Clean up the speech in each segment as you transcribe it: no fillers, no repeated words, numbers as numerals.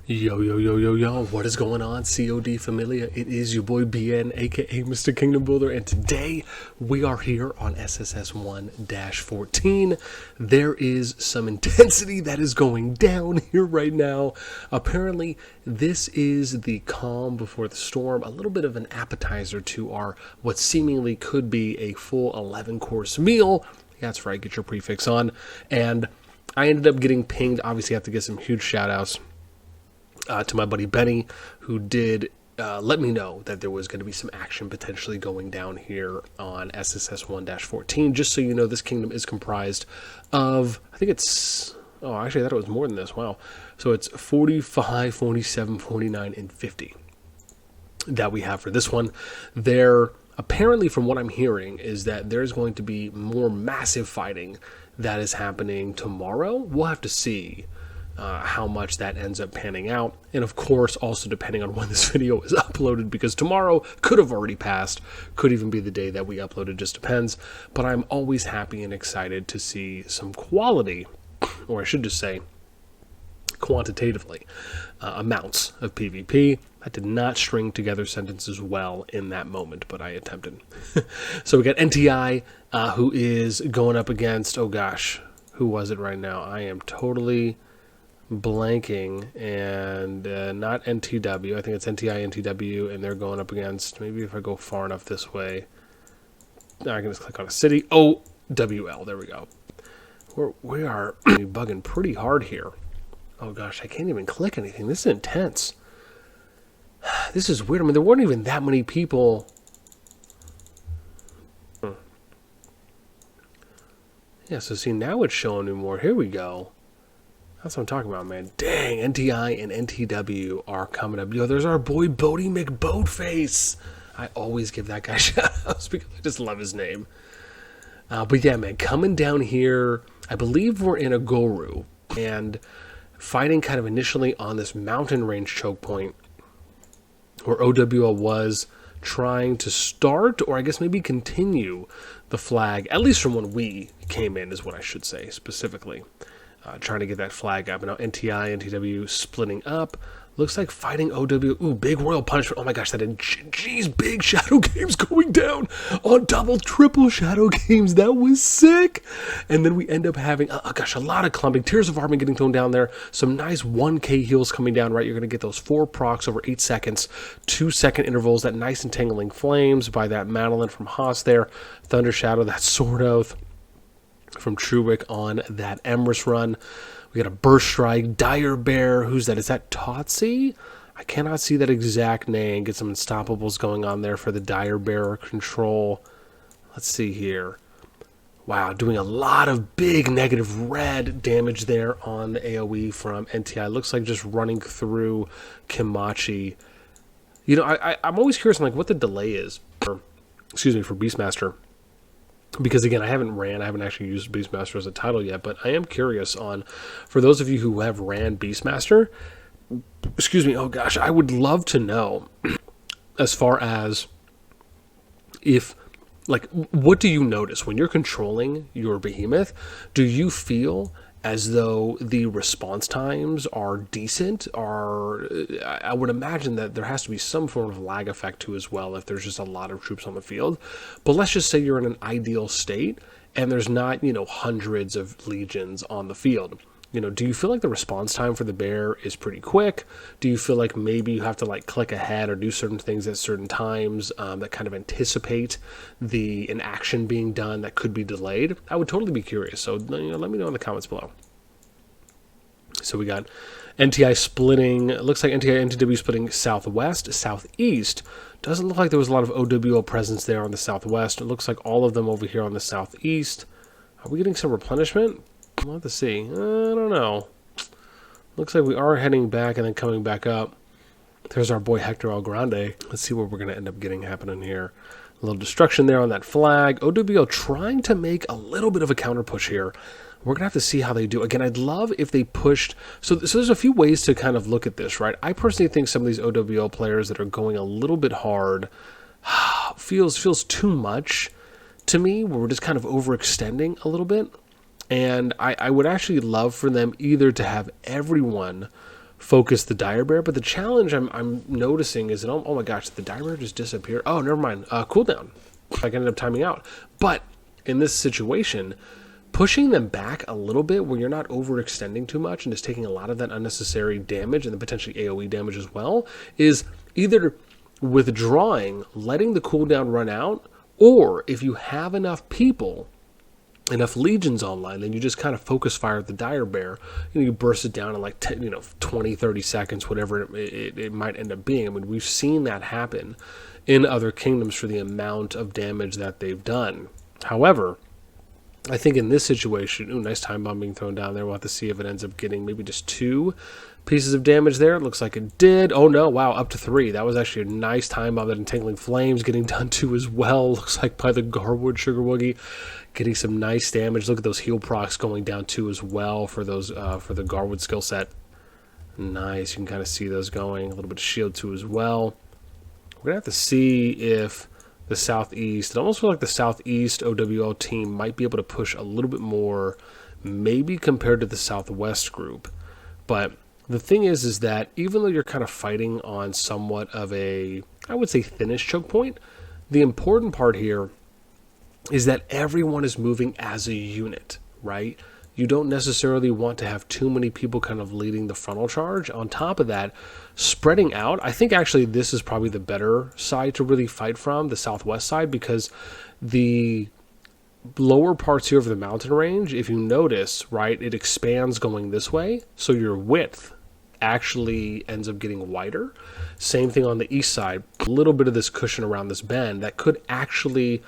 Yo, what is going on, COD Familia? It is your boy BN, aka Mr. Kingdom Builder, and today we are here on SSS1-14. There is some intensity that is going down here right now. Apparently, this is the calm before the storm, a little bit of an appetizer to our what seemingly could be a full 11-course meal. That's right, get your prefix on. And I ended up getting pinged. Obviously, I have to get some huge shout-outs to my buddy Benny, who did let me know that there was going to be some action potentially going down here on SSS1-14. Just so you know, this kingdom is comprised of, I think it's, oh, actually I thought it was more than this, wow. So it's 45, 47, 49, and 50 that we have for this one. There, apparently from what I'm hearing, is that there's going to be more massive fighting that is happening tomorrow. We'll have to see how much that ends up panning out, and of course also depending on when this video is uploaded, because tomorrow could have already passed, could even be the day that we upload, it just depends. But I'm always happy and excited to see some quality, or I should just say quantitatively, amounts of PvP. I did not string together sentences well in that moment, but I attempted. So we got NTI, who is going up against, oh gosh, who was it right now? I am totally blanking, and not NTW. I think it's NTI, NTW, and they're going up against, maybe if I go far enough this way, I can just click on a city. OWL, there we go. We are bugging pretty hard here. Oh gosh, I can't even click anything. This is intense. This is weird. I mean, there weren't even that many people. Yeah, so see, now it's showing me more. Here we go. That's what I'm talking about, man. Dang, NTI and NTW are coming up. Yo, there's our boy Bodie McBoatface. I always give that guy shout-outs because I just love his name. But yeah, man, coming down here, I believe we're in a Goru, and fighting kind of initially on this mountain range choke point where OWL was trying to start, or I guess maybe continue, the flag, at least from when we came in is what I should say specifically. Trying to get that flag up. And now NTI, NTW splitting up. Looks like fighting OW. Ooh, big royal punishment. Oh my gosh, that jeez, big shadow games going down on double, triple shadow games. That was sick. And then we end up having, oh gosh, a lot of clumping. Tears of Armin getting thrown down there. Some nice 1K heals coming down, right? You're going to get those 4 procs over 8 seconds, 2-second intervals, that nice entangling flames by that Madeline from Haas there. Thunder Shadow, that Sword Oath from Truick on that Emrys run. We got a Burst Strike, Dire Bear. Who's that? Is that Totsi? I cannot see that exact name. Get some unstoppables going on there for the Dire Bear control. Let's see here. Wow, doing a lot of big negative red damage there on the AoE from NTI. Looks like just running through Kimachi. You know, I'm always curious on like what the delay is for Beastmaster. Because again, I haven't actually used Beastmaster as a title yet, but I am curious on, for those of you who have ran Beastmaster, oh gosh, I would love to know, as far as if, like, what do you notice when you're controlling your Behemoth? Do you feel as though the response times are decent? Or I would imagine that there has to be some form of lag effect too as well if there's just a lot of troops on the field. But let's just say you're in an ideal state and there's not, you know, hundreds of legions on the field. You know, do you feel like the response time for the bear is pretty quick? Do you feel like maybe you have to like click ahead or do certain things at certain times that kind of anticipate an action being done that could be delayed? I would totally be curious. So, you know, let me know in the comments below. So we got NTI splitting. It looks like NTI and NTW splitting southwest, southeast. Doesn't look like there was a lot of OWL presence there on the southwest. It looks like all of them over here on the southeast. Are we getting some replenishment? We'll have to see. I don't know. Looks like we are heading back and then coming back up. There's our boy Hector El Grande. Let's see what we're going to end up getting happening here. A little destruction there on that flag. OWL trying to make a little bit of a counter push here. We're going to have to see how they do. Again, I'd love if they pushed. So there's a few ways to kind of look at this, right? I personally think some of these OWL players that are going a little bit hard feels too much to me, where we're just kind of overextending a little bit. And I would actually love for them either to have everyone focus the dire bear. But the challenge I'm noticing is that, oh my gosh, the dire bear just disappeared. Oh, never mind. Cooldown. I ended up timing out. But in this situation, pushing them back a little bit where you're not overextending too much and just taking a lot of that unnecessary damage and then potentially AoE damage as well is either withdrawing, letting the cooldown run out, or if you have enough people, enough legions online, then you just kind of focus fire at the dire bear. You burst it down in like 10, 20, 30 seconds, whatever it might end up being. I mean, we've seen that happen in other kingdoms for the amount of damage that they've done. However, I think in this situation, nice time bomb being thrown down there. We'll have to see if it ends up getting maybe just 2 pieces of damage there. It looks like it did. Oh no, wow, up to 3. That was actually a nice time bomb. That Entangling Flames getting done too as well. Looks like by the Garwood Sugar Woogie getting some nice damage. Look at those heal procs going down too as well for those for the Garwood skill set. Nice, you can kind of see those going. A little bit of shield too as well. We're gonna have to see if the Southeast, it almost feels like the Southeast OWL team might be able to push a little bit more, maybe compared to the Southwest group. But the thing is that even though you're kind of fighting on somewhat of a, I would say, thinnish choke point, the important part here is that everyone is moving as a unit, right? You don't necessarily want to have too many people kind of leading the frontal charge. On top of that, spreading out, I think actually this is probably the better side to really fight from, the Southwest side, because the lower parts here of the mountain range, if you notice, right, it expands going this way, so your width actually ends up getting wider. Same thing on the east side, a little bit of this cushion around this bend that could actually,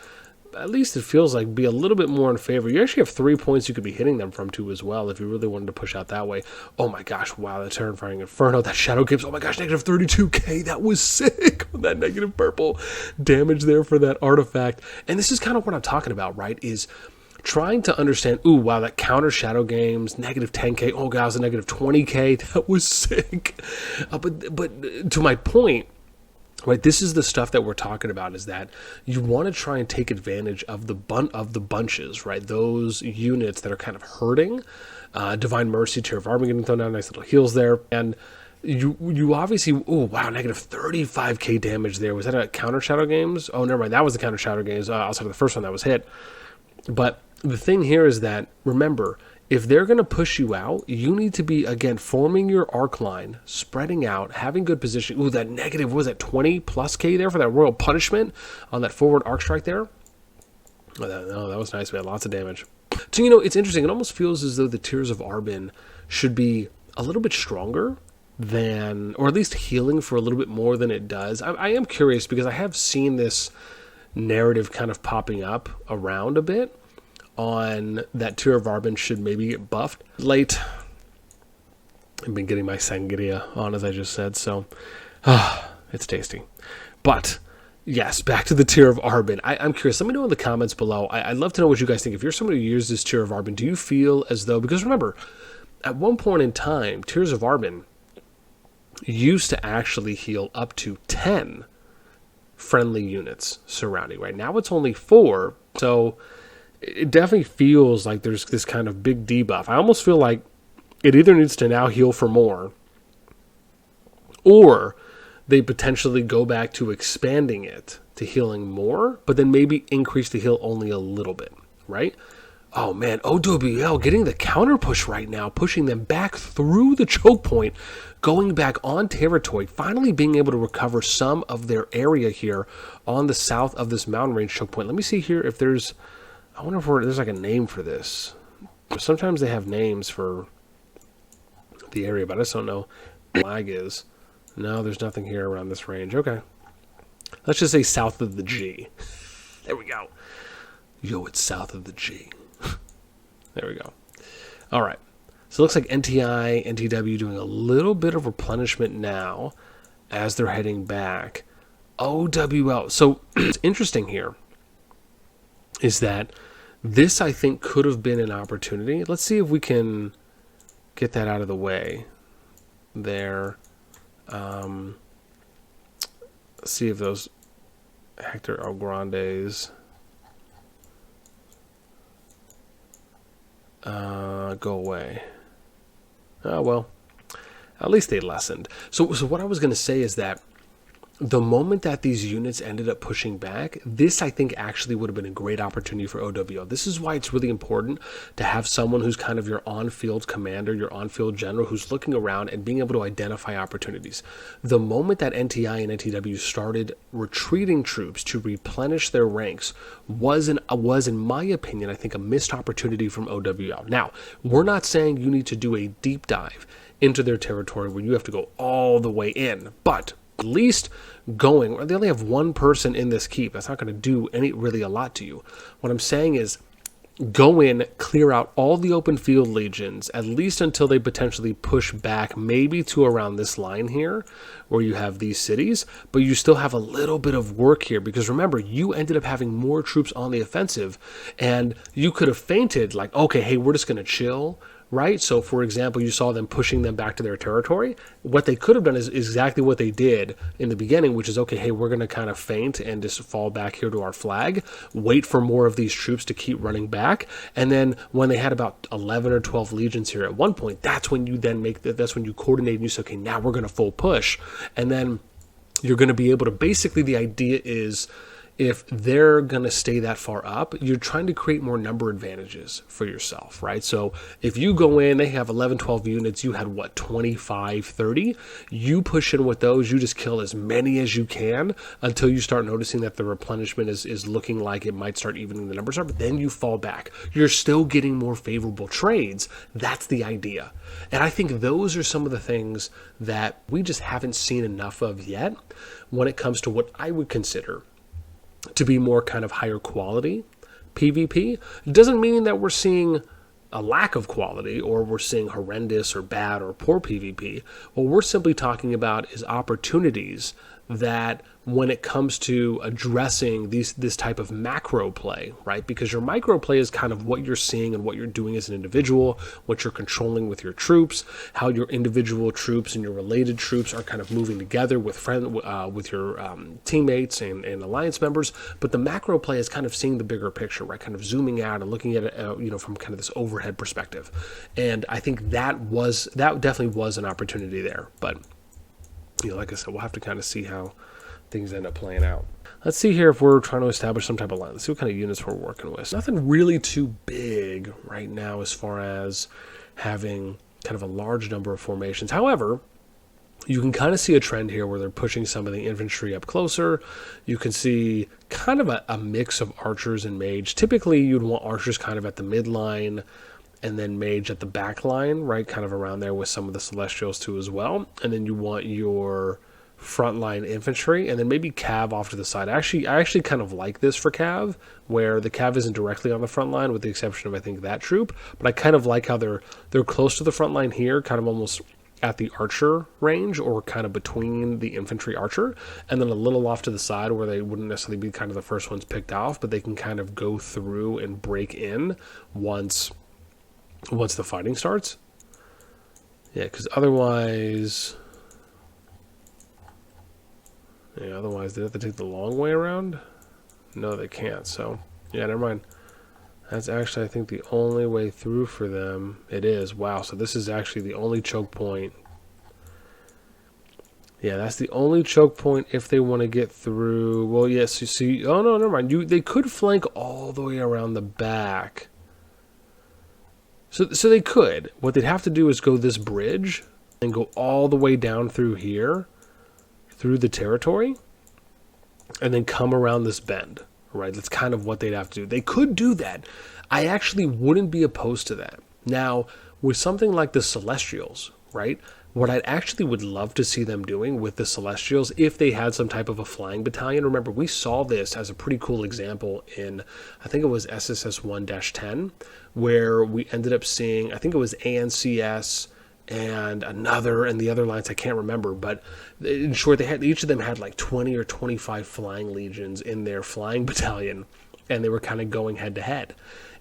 at least it feels like, be a little bit more in favor. You actually have 3 points you could be hitting them from too as well if you really wanted to push out that way. Oh my gosh, wow, that Terrifying Inferno, that Shadow Gibbs, oh my gosh, negative 32k, that was sick. That negative purple damage there for that artifact. And this is kind of what I'm talking about, right, is trying to understand, ooh, wow, that counter Shadow Games, negative 10k, oh god, it was a negative 20k, that was sick. But to my point, right, this is the stuff that we're talking about, is that you want to try and take advantage of the bunches, right? Those units that are kind of hurting. Divine Mercy, Tear of Army getting thrown down, nice little heals there. And you obviously, oh wow, negative 35k damage there. Was that a counter Shadow Games? Oh, never mind, that was the counter Shadow Games. Also the first one that was hit. But the thing here is that, remember, if they're going to push you out, you need to be, again, forming your arc line, spreading out, having good position. Ooh, that negative, what was that, 20 plus K there for that Royal Punishment on that forward arc strike there? Oh, that was nice. We had lots of damage. So, it's interesting. It almost feels as though the Tears of Arbin should be a little bit stronger than, or at least healing for a little bit more than it does. I am curious because I have seen this narrative kind of popping up around a bit on that Tear of Arbin should maybe get buffed late. I've been getting my sangria on, as I just said, so it's tasty. But yes, back to the Tear of Arbin. I'm curious. Let me know in the comments below. I'd love to know what you guys think. If you're somebody who uses Tear of Arbin, do you feel as though, because remember, at one point in time, Tears of Arbin used to actually heal up to 10 friendly units surrounding. Right now it's only 4, so it definitely feels like there's this kind of big debuff. I almost feel like it either needs to now heal for more, or they potentially go back to expanding it to healing more, but then maybe increase the heal only a little bit, right? Oh man, OWL getting the counter push right now, pushing them back through the choke point, going back on territory, finally being able to recover some of their area here on the south of this mountain range choke point. Let me see here if there's, I wonder if there's like a name for this. Sometimes they have names for the area, but I just don't know what flag is. No, there's nothing here around this range. Okay. Let's just say south of the G. There we go. Yo, it's south of the G. There we go. All right. So it looks like NTI, NTW doing a little bit of replenishment now as they're heading back. OWL. So what's interesting here is that this, I think, could have been an opportunity. Let's see if we can get that out of the way there. Let's see if those Hector El Grandes go away. Oh, well, At least they lessened. So what I was going to say is that the moment that these units ended up pushing back, this I think actually would have been a great opportunity for OWO. This is why it's really important to have someone who's kind of your on-field commander, your on-field general, who's looking around and being able to identify opportunities. The moment that NTI and NTW started retreating troops to replenish their ranks was in my opinion, I think, a missed opportunity from OWO. Now, we're not saying you need to do a deep dive into their territory where you have to go all the way in, but at least going, they only have one person in this keep. That's not going to do really a lot to you. What I'm saying is go in, clear out all the open field legions, at least until they potentially push back maybe to around this line here where you have these cities, but you still have a little bit of work here because remember, you ended up having more troops on the offensive and you could have feinted like, okay, hey, we're just going to chill. Right? So, for example, you saw them pushing them back to their territory. What they could have done is exactly what they did in the beginning, which is, okay, hey, we're going to kind of feint and just fall back here to our flag, wait for more of these troops to keep running back. And then when they had about 11 or 12 legions here at one point, that's when you then that's when you coordinate and you say, okay, now we're going to full push. And then you're going to be able to, basically the idea is, if they're going to stay that far up, you're trying to create more number advantages for yourself, right? So if you go in, they have 11, 12 units, you had what, 25, 30? You push in with those, you just kill as many as you can until you start noticing that the replenishment is looking like it might start evening the numbers up, but then you fall back. You're still getting more favorable trades. That's the idea. And I think those are some of the things that we just haven't seen enough of yet when it comes to what I would consider to be more kind of higher quality PvP. It doesn't mean that we're seeing a lack of quality or we're seeing horrendous or bad or poor PvP. What we're simply talking about is opportunities that when it comes to addressing this type of macro play, right? Because your micro play is kind of what you're seeing and what you're doing as an individual, what you're controlling with your troops, how your individual troops and your related troops are kind of moving together with your teammates and alliance members. But the macro play is kind of seeing the bigger picture, right? Kind of zooming out and looking at it, from kind of this overhead perspective. And I think that definitely was an opportunity there. But like I said, we'll have to kind of see how things end up playing out. Let's see here if we're trying to establish some type of line. Let's see what kind of units we're working with. Nothing really too big right now as far as having kind of a large number of formations. However, you can kind of see a trend here where they're pushing some of the infantry up closer. You can see kind of a mix of archers and mage. Typically, you'd want archers kind of at the midline and then mage at the back line, right? Kind of around there with some of the celestials too as well. And then you want your frontline infantry and then maybe cav off to the side. I actually kind of like this for cav, where the cav isn't directly on the front line with the exception of, I think, that troop. But I kind of like how they're close to the front line here, kind of almost at the archer range or kind of between the infantry archer, and then a little off to the side where they wouldn't necessarily be kind of the first ones picked off, but they can kind of go through and break in once the fighting starts. Yeah, because otherwise they have to take the long way around. No, they can't. So yeah, never mind. That's actually, I think, the only way through for them. It is. Wow. So this is actually the only choke point. Yeah, that's the only choke point if they want to get through. Well, yes, you see. Oh no, never mind. They could flank all the way around the back. So they could. What they'd have to do is go this bridge and go all the way down through here, through the territory, and then come around this bend, right? That's kind of what they'd have to do. They could do that. I actually wouldn't be opposed to that. Now, with something like the Celestials, right? What I actually would love to see them doing with the Celestials, if they had some type of a flying battalion. Remember, we saw this as a pretty cool example in, I think it was SSS1-10, where we ended up seeing, I think it was ANCS and the other lines I can't remember, but in short, each of them had like 20 or 25 flying legions in their flying battalion, and they were kind of going head to head.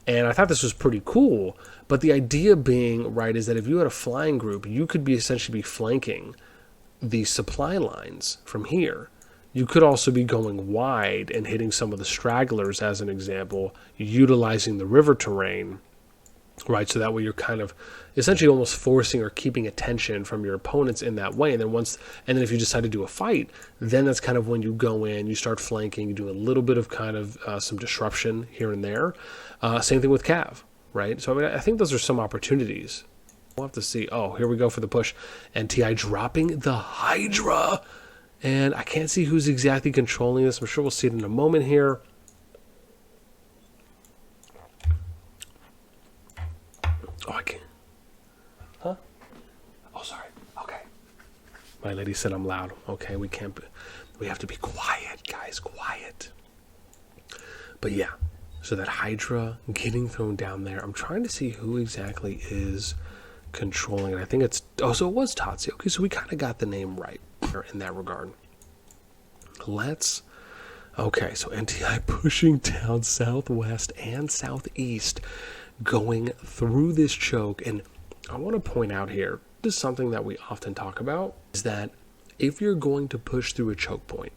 And I thought this was pretty cool, but the idea being, right, is that if you had a flying group, you could essentially be flanking the supply lines from here. You could also be going wide and hitting some of the stragglers, as an example, utilizing the river terrain right? So that way you're kind of essentially almost forcing or keeping attention from your opponents in that way. And then if you decide to do a fight, then that's kind of when you go in, you start flanking, you do a little bit of kind of some disruption here and there. Same thing with Cav, right? So I mean, I think those are some opportunities. We'll have to see. Oh, here we go for the push. NTI dropping the Hydra. And I can't see who's exactly controlling this. I'm sure we'll see it in a moment here. Oh, I can't. Huh? Oh, sorry. Okay. My lady said I'm loud. Okay, we can't. We have to be quiet, guys. Quiet. But yeah, so that Hydra getting thrown down there. I'm trying to see who exactly is controlling it. I think it's. Oh, so it was Tatsu. Okay, so we kind of got the name right in that regard. Okay, so NTI pushing down southwest and southeast, going through this choke. And I want to point out here, this is something that we often talk about, is that if you're going to push through a choke point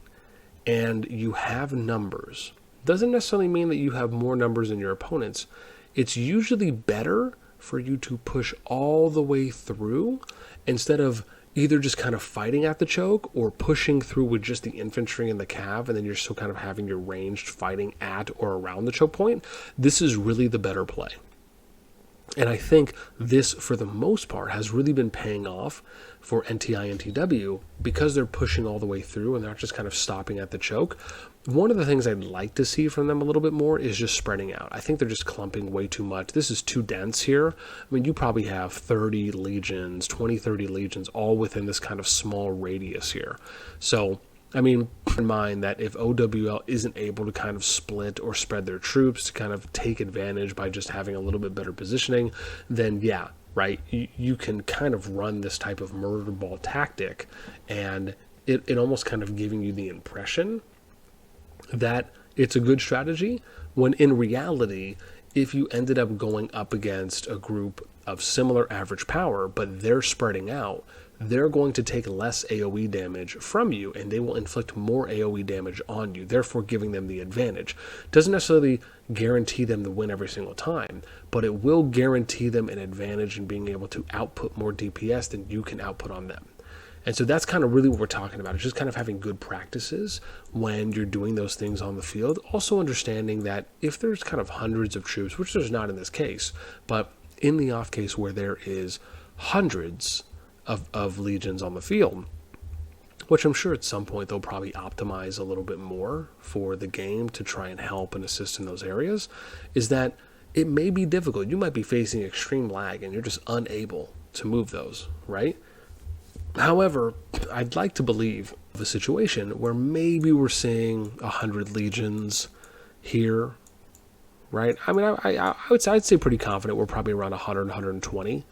and you have numbers, doesn't necessarily mean that you have more numbers than your opponents. It's usually better for you to push all the way through instead of either just kind of fighting at the choke or pushing through with just the infantry and the cav, and then you're still kind of having your ranged fighting at or around the choke point. This is really the better play. And I think this, for the most part, has really been paying off for NTI and NTW because they're pushing all the way through and they're not just kind of stopping at the choke. One of the things I'd like to see from them a little bit more is just spreading out. I think they're just clumping way too much. This is too dense here. I mean, you probably have 30 legions, 20, 30 legions, all within this kind of small radius here. So, I mean, keep in mind that if OWL isn't able to kind of split or spread their troops to kind of take advantage by just having a little bit better positioning, then yeah, right, you can kind of run this type of murder ball tactic, and it almost kind of giving you the impression that it's a good strategy, when in reality, if you ended up going up against a group of similar average power, but they're spreading out, they're going to take less AoE damage from you, and they will inflict more AoE damage on you, therefore giving them the advantage. Doesn't necessarily guarantee them the win every single time, but it will guarantee them an advantage in being able to output more DPS than you can output on them. And so that's kind of really what we're talking about. It's just kind of having good practices when you're doing those things on the field. Also understanding that if there's kind of hundreds of troops, which there's not in this case, but in the off case where there is hundreds of legions on the field, which I'm sure at some point they'll probably optimize a little bit more for the game to try and help and assist in those areas, is that it may be difficult. You might be facing extreme lag and you're just unable to move those, right? However, I'd like to believe of a situation where maybe we're seeing 100 legions here, right? I mean, I'd say pretty confident we're probably around 100, 120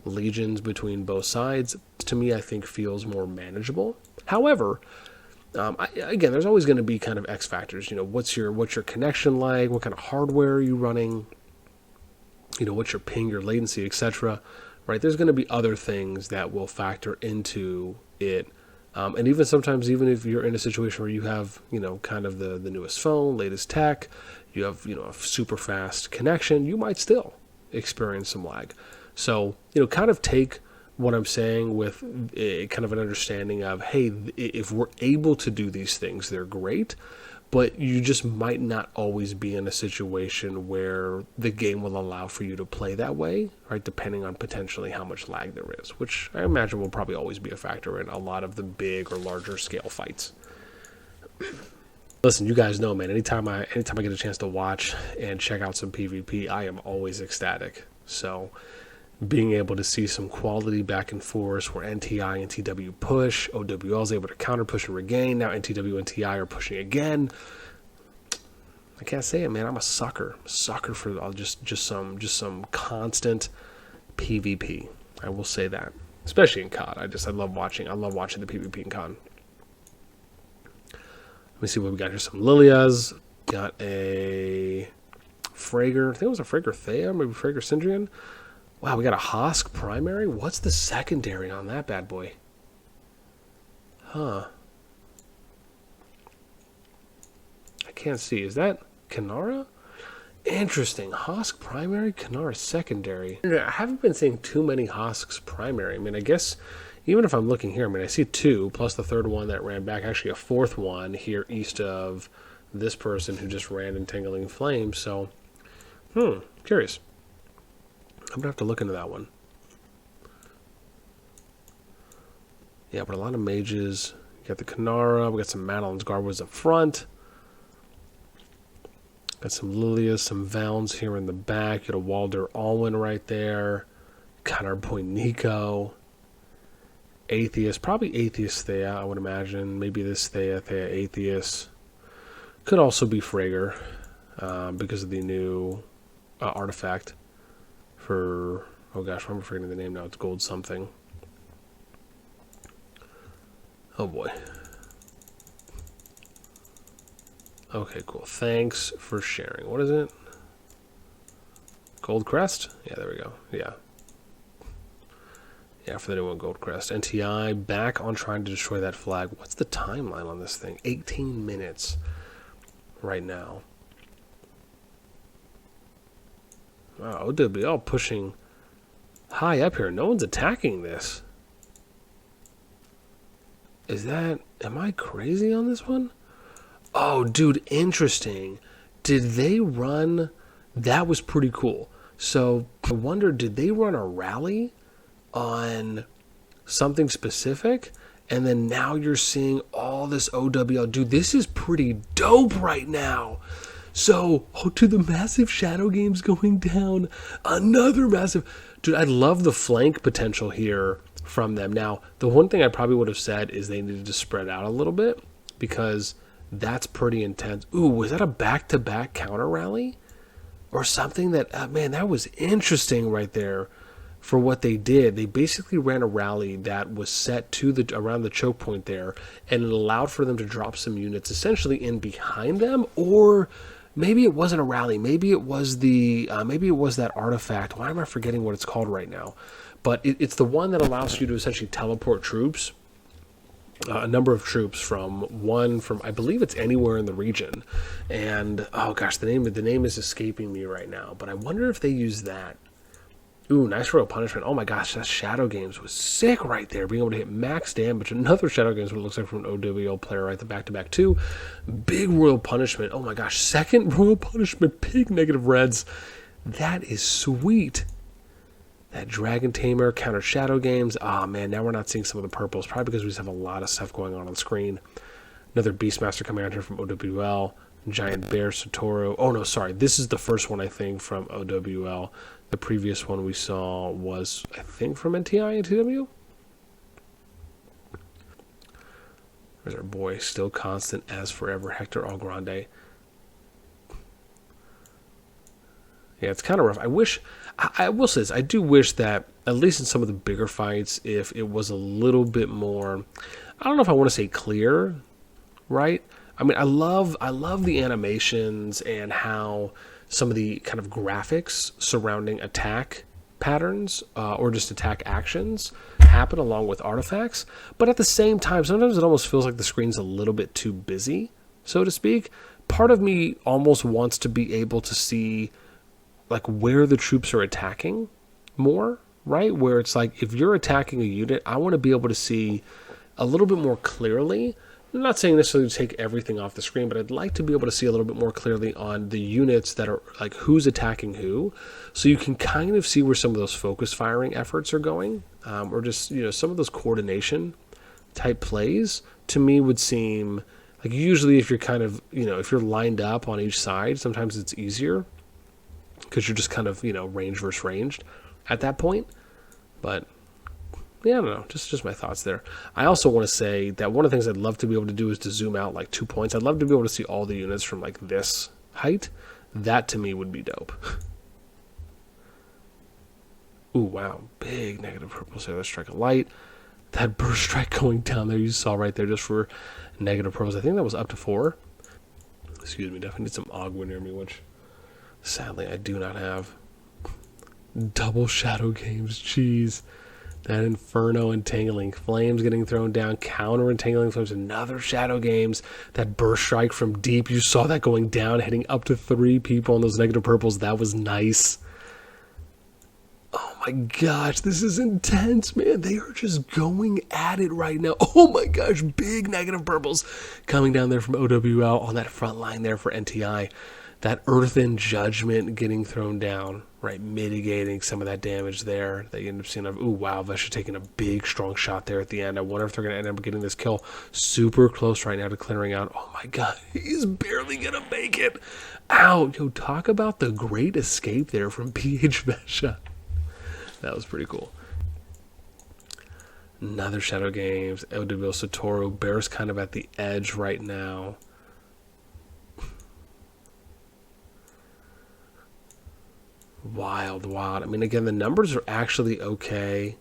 legions between both sides. To me, I think feels more manageable. However, again, there's always going to be kind of X factors. You know, what's your connection like? What kind of hardware are you running? You know, what's your ping, your latency, etc. Right? There's going to be other things that will factor into it. And even sometimes, even if you're in a situation where you have, you know, kind of the newest phone, latest tech, you have, you know, a super fast connection, you might still experience some lag. So, you know, kind of take what I'm saying with a kind of an understanding of, hey, if we're able to do these things, they're great, but you just might not always be in a situation where the game will allow for you to play that way, right? Depending on potentially how much lag there is, which I imagine will probably always be a factor in a lot of the big or larger scale fights. Listen, you guys know, man, anytime I get a chance to watch and check out some PvP, I am always ecstatic. So being able to see some quality back and forth where NTI and NTW push, OWL is able to counter push and regain. Now NTW and NTI are pushing again. I can't say it, man. I'm a sucker for just some constant PvP. I will say that, especially in CoD. I love watching the PvP in CoD. Let me see what we got here. Some Lilias. Got a Frager. I think it was a Frager Thea, maybe Frager Syndrian. Wow, we got a Hosk primary? What's the secondary on that bad boy? Huh. I can't see. Is that Kanara? Interesting. Hosk primary, Kanar secondary. I haven't been seeing too many Hosks primary. I mean, I guess even if I'm looking here, I mean, I see two, plus the third one that ran back, actually a fourth one here east of this person who just ran Entangling Flames. So, curious. I'm going to have to look into that one. Yeah, but a lot of mages. You got the Kanara, we got some Madeline's Garwood's up front. Got some Lilias, some Valens here in the back. You got a Walder Alwyn right there. Got our boy Nico. Atheist, probably Atheist Thea, I would imagine. Maybe this Thea Atheist. Could also be Frager, because of the new artifact for, oh gosh, I'm forgetting the name now. It's gold something. Oh boy. Okay, cool. Thanks for sharing. What is it? Gold Crest? Yeah, there we go. Yeah. Yeah, for the new one, Gold Crest. NTI back on trying to destroy that flag. What's the timeline on this thing? 18 minutes right now. Wow, OWL pushing high up here. No one's attacking this. Is that... Am I crazy on this one? Oh, dude, interesting. Did they run... That was pretty cool. So, I wonder, did they run a rally on something specific? And then now you're seeing all this OWL. Dude, this is pretty dope right now. So, to the massive shadow games going down. Another massive... Dude, I love the flank potential here from them. Now, the one thing I probably would have said is they needed to spread out a little bit, because that's pretty intense. Ooh, was that a back-to-back counter rally? Or something that, man, that was interesting right there for what they did. They basically ran a rally that was set to the around the choke point there, and it allowed for them to drop some units essentially in behind them. Or maybe it wasn't a rally. Maybe it was the, maybe it was that artifact. Why am I forgetting what it's called right now? But it's the one that allows you to essentially teleport troops. A number of troops from I believe it's anywhere in the region, and oh gosh, the name is escaping me right now, but I wonder if they use that. Ooh, nice Royal Punishment. Oh my gosh, that Shadow Games was sick right there, being able to hit max damage. Another Shadow Games, what it looks like from an OWL player, right, the back-to-back two. Big Royal Punishment. Oh my gosh, second Royal Punishment, big negative reds. That is sweet. That Dragon Tamer, counter Shadow Games. Ah, man, now we're not seeing some of the purples. Probably because we just have a lot of stuff going on the screen. Another Beastmaster coming out here from OWL. Giant Bear, Satoru. Oh, no, sorry. This is the first one, I think, from OWL. The previous one we saw was, I think, from NTI and NTW. There's our boy, still constant as forever, Hector Algrande. Yeah, it's kind of rough. I will say this, I do wish that, at least in some of the bigger fights, if it was a little bit more, I don't know if I want to say clear, right? I mean, I love the animations and how some of the kind of graphics surrounding attack patterns, or just attack actions, happen along with artifacts. But at the same time, sometimes it almost feels like the screen's a little bit too busy, so to speak. Part of me almost wants to be able to see like where the troops are attacking more, right? Where it's like, if you're attacking a unit, I want to be able to see a little bit more clearly. I'm not saying necessarily to take everything off the screen, but I'd like to be able to see a little bit more clearly on the units that are like who's attacking who, so you can kind of see where some of those focus firing efforts are going, or just, you know, some of those coordination type plays to me would seem like, usually if you're kind of, you know, if you're lined up on each side, sometimes it's easier, because you're just kind of, you know, range versus ranged at that point. But yeah, I don't know, just my thoughts there. I also want to say that one of the things I'd love to be able to do is to zoom out like 2 points. I'd love to be able to see all the units from like this height. That to me would be dope. Ooh, wow, big negative purple Sailor Strike of Light. That burst strike going down there, you saw right there, just for negative purples. I think that was up to 4. Excuse me, definitely need some Ogwyn near me, which sadly I do not have. Double Shadow Games, jeez. That Inferno entangling flames getting thrown down, counter entangling flames, another Shadow Games. That burst strike from deep, you saw that going down, hitting up to 3 people on those negative purples. That was nice. Oh my gosh, this is intense, man. They are just going at it right now. Oh my gosh, big negative purples coming down there from OWL on that front line there for NTI. That Earthen Judgment getting thrown down, right, mitigating some of that damage there that you end up seeing. Ooh, wow, Vesha taking a big, strong shot there at the end. I wonder if they're going to end up getting this kill. Super close right now to clearing out. Oh my god, he's barely going to make it. Ow, yo, talk about the great escape there from PH Vesha. That was pretty cool. Another Shadow Games. OWL Satoru. Bear's kind of at the edge right now. Wild. I mean, again, the numbers are actually okay.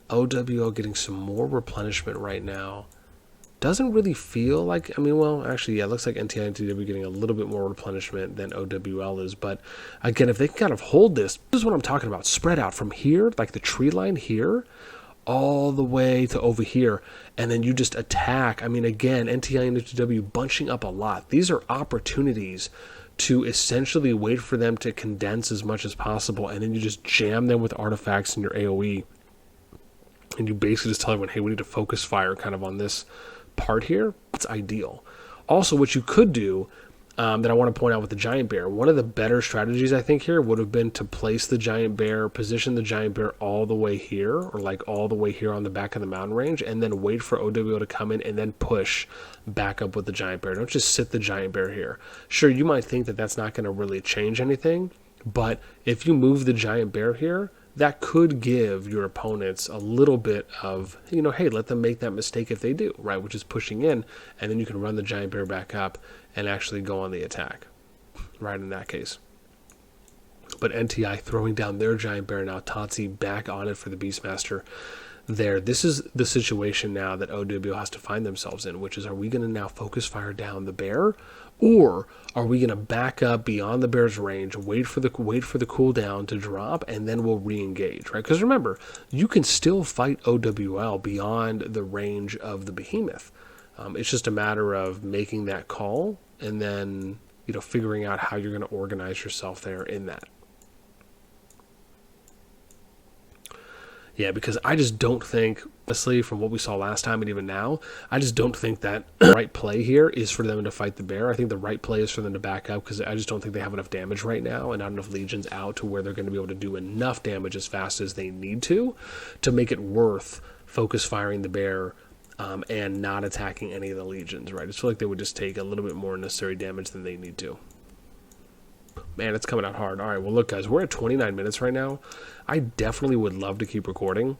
OWL getting some more replenishment right now. Doesn't really feel like, I mean, well, actually, yeah, it looks like NTI and NTW getting a little bit more replenishment than OWL is. But again, if they can kind of hold this is what I'm talking about. Spread out from here, like the tree line here, all the way to over here. And then you just attack. I mean, again, NTI and NTW bunching up a lot. These are opportunities to essentially wait for them to condense as much as possible. And then you just jam them with artifacts in your AoE. And you basically just tell everyone, hey, we need to focus fire kind of on this part here. It's ideal. Also, what you could do that I want to point out with the Giant Bear, one of the better strategies I think here would have been to place the Giant Bear, position the Giant Bear all the way here, or like all the way here on the back of the mountain range, and then wait for OWO to come in and then push back up with the Giant Bear. Don't just sit the Giant Bear here. Sure, you might think that that's not going to really change anything, but if you move the Giant Bear here, that could give your opponents a little bit of, you know, hey, let them make that mistake if they do, right, which is pushing in, and then you can run the Giant Bear back up and actually go on the attack, right, in that case. But NTI throwing down their Giant Bear now, Tatsi back on it for the Beastmaster there. This is the situation now that OWO has to find themselves in, which is, are we going to now focus fire down the bear, or are we going to back up beyond the bear's range, wait for the cooldown to drop, and then we'll re-engage, right? Because remember, you can still fight OWL beyond the range of the Behemoth. It's just a matter of making that call and then, you know, figuring out how you're going to organize yourself there in that. Yeah, because I just don't think, honestly, from what we saw last time and even now, I just don't think that the right play here is for them to fight the bear. I think the right play is for them to back up, because I just don't think they have enough damage right now and not enough legions out to where they're going to be able to do enough damage as fast as they need to make it worth focus firing the bear and not attacking any of the legions, right? I just feel like they would just take a little bit more necessary damage than they need to. Man, it's coming out hard. All right, well, look, guys, we're at 29 minutes right now. I definitely would love to keep recording,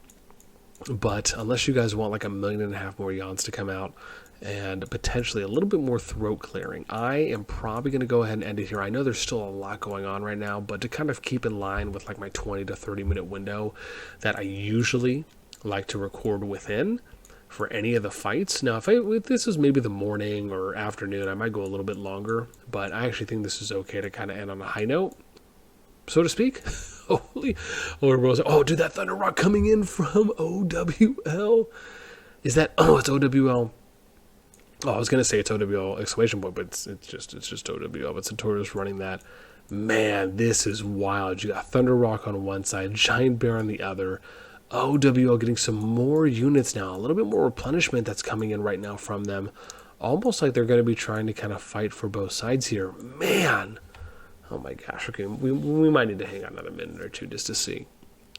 but unless you guys want like 1.5 million more yawns to come out and potentially a little bit more throat clearing, I am probably going to go ahead and end it here. I know there's still a lot going on right now, but to kind of keep in line with like my 20 to 30 minute window that I usually like to record within for any of the fights. Now, if this is maybe the morning or afternoon, I might go a little bit longer, but I actually think this is okay to kind of end on a high note, so to speak. Holy, oh, dude, that Thunder Rock coming in from OWL. Is that, oh, it's OWL. Oh, I was going to say it's OWL exclamation point, but it's just OWL, but Satoru's running that. Man, this is wild. You got Thunder Rock on one side, Giant Bear on the other. OWL getting some more units now, a little bit more replenishment that's coming in right now from them. Almost like they're going to be trying to kind of fight for both sides here. Man, oh my gosh. Okay, we might need to hang on another minute or two just to see.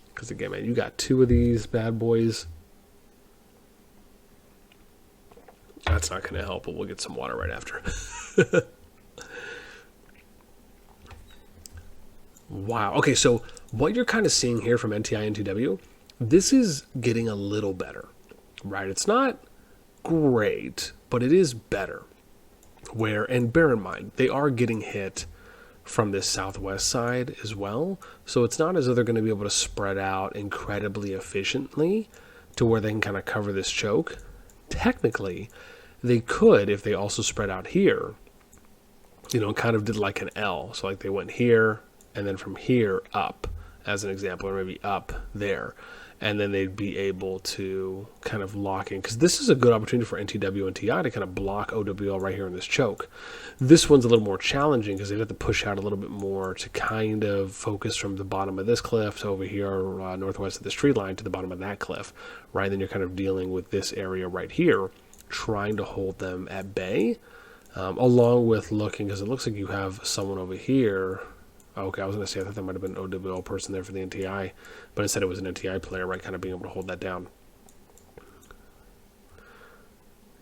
Because again, man, you got 2 of these bad boys. That's not going to help, but we'll get some water right after. Wow. Okay, so what you're kind of seeing here from NTI and NTW, this is getting a little better, right? It's not great, but it is better. And bear in mind, they are getting hit from this southwest side as well. So it's not as though they're going to be able to spread out incredibly efficiently to where they can kind of cover this choke. Technically, they could if they also spread out here, you know, kind of did like an L. So like they went here and then from here up, as an example, or maybe up there. and then they'd be able to kind of lock in, because this is a good opportunity for NTW and TI to kind of block OWL right here in this choke. This one's a little more challenging because they'd have to push out a little bit more to kind of focus from the bottom of this cliff to over here northwest of this tree line to the bottom of that cliff, right? And then you're kind of dealing with this area right here, trying to hold them at bay, along with looking, because it looks like you have someone over here. Okay, I was going to say, I thought that might have been an OWL person there for the NTI, but instead it was an NTI player, right, kind of being able to hold that down.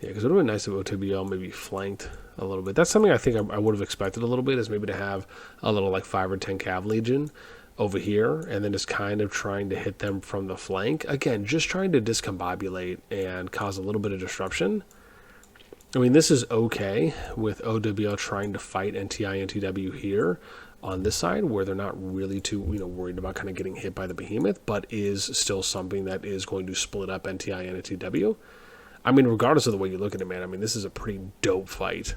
Yeah, because it would have been nice if OWL maybe flanked a little bit. That's something I think I would have expected a little bit, is maybe to have a little like 5 or 10 Cav Legion over here, and then just kind of trying to hit them from the flank. Again, just trying to discombobulate and cause a little bit of disruption. I mean, this is okay with OWL trying to fight NTI, NTW here on this side, where they're not really too worried about kind of getting hit by the Behemoth, but is still something that is going to split up NTI and NTW. I mean, regardless of the way you look at it, man, I mean, this is a pretty dope fight.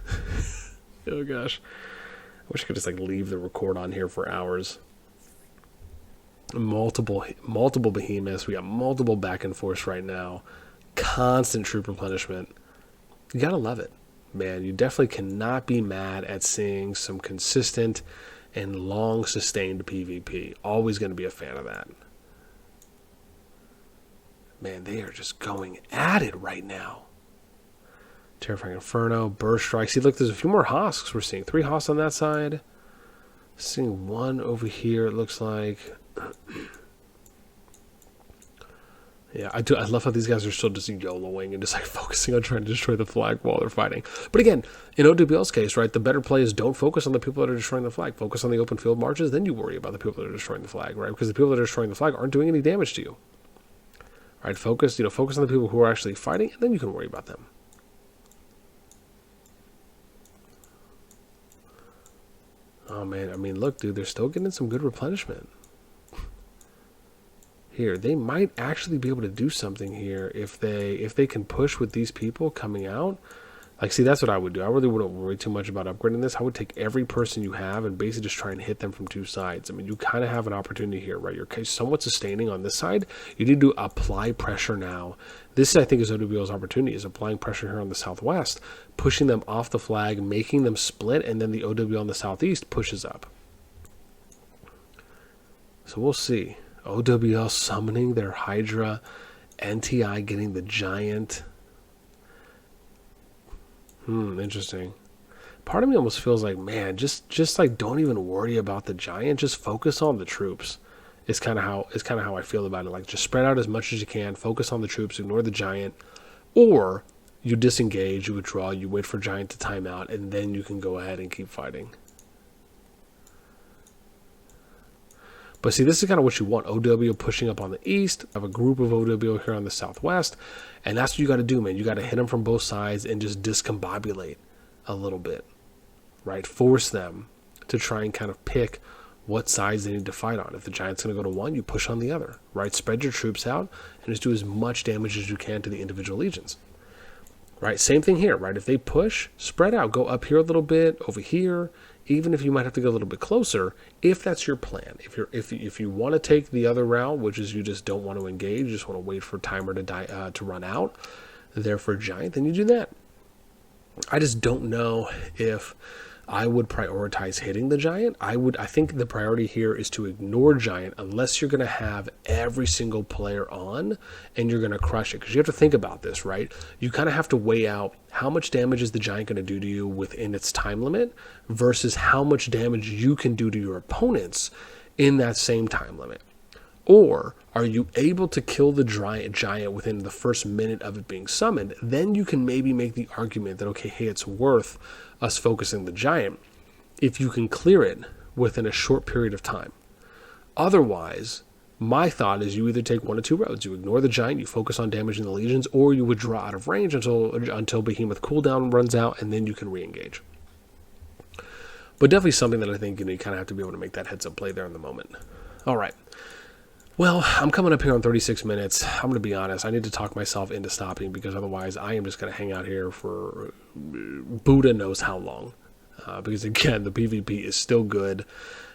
Oh gosh, I wish I could just like leave the record on here for hours. Multiple Behemoths. We got multiple back and forth right now. Constant troop replenishment. You gotta love it, man. You definitely cannot be mad at seeing some consistent and long sustained PvP. Always going to be a fan of that. Man, they are just going at it right now. Terrifying Inferno, Burst Strike. See, look, there's a few more Hosks we're seeing. 3 Hosks on that side. Seeing 1 over here, it looks like. Yeah, I do. I love how these guys are still just YOLOing and just like focusing on trying to destroy the flag while they're fighting. But again, in OWL's case, right, the better play is don't focus on the people that are destroying the flag. Focus on the open field marches, then you worry about the people that are destroying the flag, right? Because the people that are destroying the flag aren't doing any damage to you. Right? Focus on the people who are actually fighting, and then you can worry about them. Oh man, I mean, look, dude, they're still getting some good replenishment. Here, they might actually be able to do something here if they can push with these people coming out. Like, see, that's what I would do. I really wouldn't worry too much about upgrading this. I would take every person you have and basically just try and hit them from 2 sides. I mean, you kind of have an opportunity here, right? You're somewhat sustaining on this side. You need to apply pressure now. This, I think, is OWL's opportunity, is applying pressure here on the southwest, pushing them off the flag, making them split, and then the OWL on the southeast pushes up. So we'll see. OWL summoning their Hydra, NTI getting the Giant. Interesting. Part of me almost feels like, man, just like don't even worry about the Giant, just focus on the troops. It's kind of how I feel about it. Like, just spread out as much as you can, focus on the troops, ignore the Giant, or you disengage, you withdraw, you wait for Giant to time out, and then you can go ahead and keep fighting. But see, this is kind of what you want. OW pushing up on the east. Have a group of OW here on the southwest. And that's what you got to do, man. You got to hit them from both sides and just discombobulate a little bit, right? Force them to try and kind of pick what sides they need to fight on. If the Giant's going to go to one, you push on the other, right? Spread your troops out and just do as much damage as you can to the individual legions, right? Same thing here, right? If they push, spread out. Go up here a little bit, over here. Even if you might have to go a little bit closer, if that's your plan. If you want to take the other route, which is you just don't want to engage, you just want to wait for timer to run out there for Giant, then you do that. I just don't know if I would prioritize hitting the Giant. I think the priority here is to ignore Giant unless you're going to have every single player on and you're going to crush it. Because you have to think about this, right? You kind of have to weigh out how much damage is the Giant going to do to you within its time limit versus how much damage you can do to your opponents in that same time limit. Or are you able to kill the Giant within the first minute of it being summoned? Then you can maybe make the argument that, okay, hey, it's worth us focusing the Giant if you can clear it within a short period of time. Otherwise, my thought is you either take one of 2 roads. You ignore the Giant, you focus on damaging the legions, or you withdraw out of range until Behemoth cooldown runs out, and then you can re-engage. But definitely something that I think you kind of have to be able to make that heads-up play there in the moment. All right. Well, I'm coming up here on 36 minutes. I'm going to be honest. I need to talk myself into stopping because otherwise I am just going to hang out here for Buddha knows how long. Because again, the PvP is still good.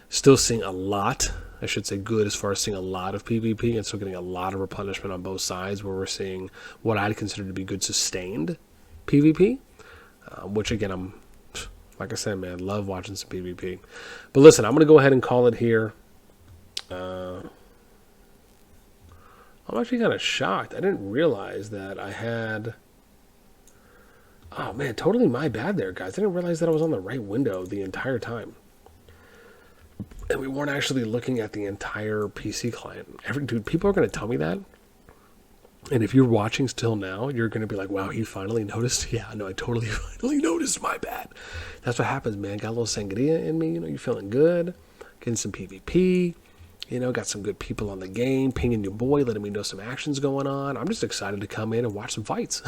Still seeing a lot, I should say good as far as seeing a lot of PvP and still getting a lot of replenishment on both sides, where we're seeing what I'd consider to be good sustained PvP, which again, like I said, man, love watching some PvP. But listen, I'm going to go ahead and call it here. I'm actually kind of shocked. I didn't realize that I had... Oh, man, totally my bad there, guys. I didn't realize that I was on the right window the entire time. And we weren't actually looking at the entire PC client. Dude, people are going to tell me that. And if you're watching still now, you're going to be like, wow, he finally noticed. Yeah, no, I totally finally noticed. My bad. That's what happens, man. Got a little sangria in me. You know, you're feeling good. Getting some PvP. You know, got some good people on the game. Pinging your boy, letting me know some action's going on. I'm just excited to come in and watch some fights.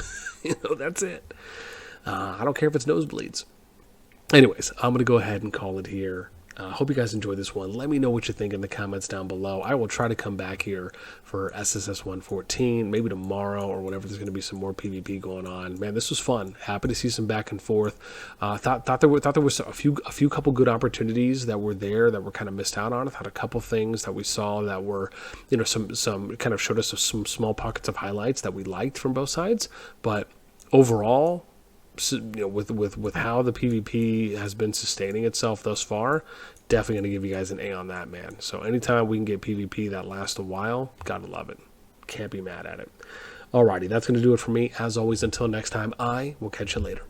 You know, that's it. I don't care if it's nosebleeds. Anyways, I'm going to go ahead and call it here. Hope you guys enjoyed this one. Let me know what you think in the comments down below. I will try to come back here for SSS1-14, maybe tomorrow or whenever there's going to be some more PvP going on. Man, this was fun. Happy to see some back and forth. Thought there was a few couple good opportunities that were there that were kind of missed out on. I thought a couple things that we saw that were, you know, some kind of showed us some small pockets of highlights that we liked from both sides. But overall, you know, with how the PvP has been sustaining itself thus far, definitely going to give you guys an A on that, man. So anytime we can get PvP that lasts a while, gotta love it. Can't be mad at it. Alrighty, that's going to do it for me. As always, until next time, I will catch you later.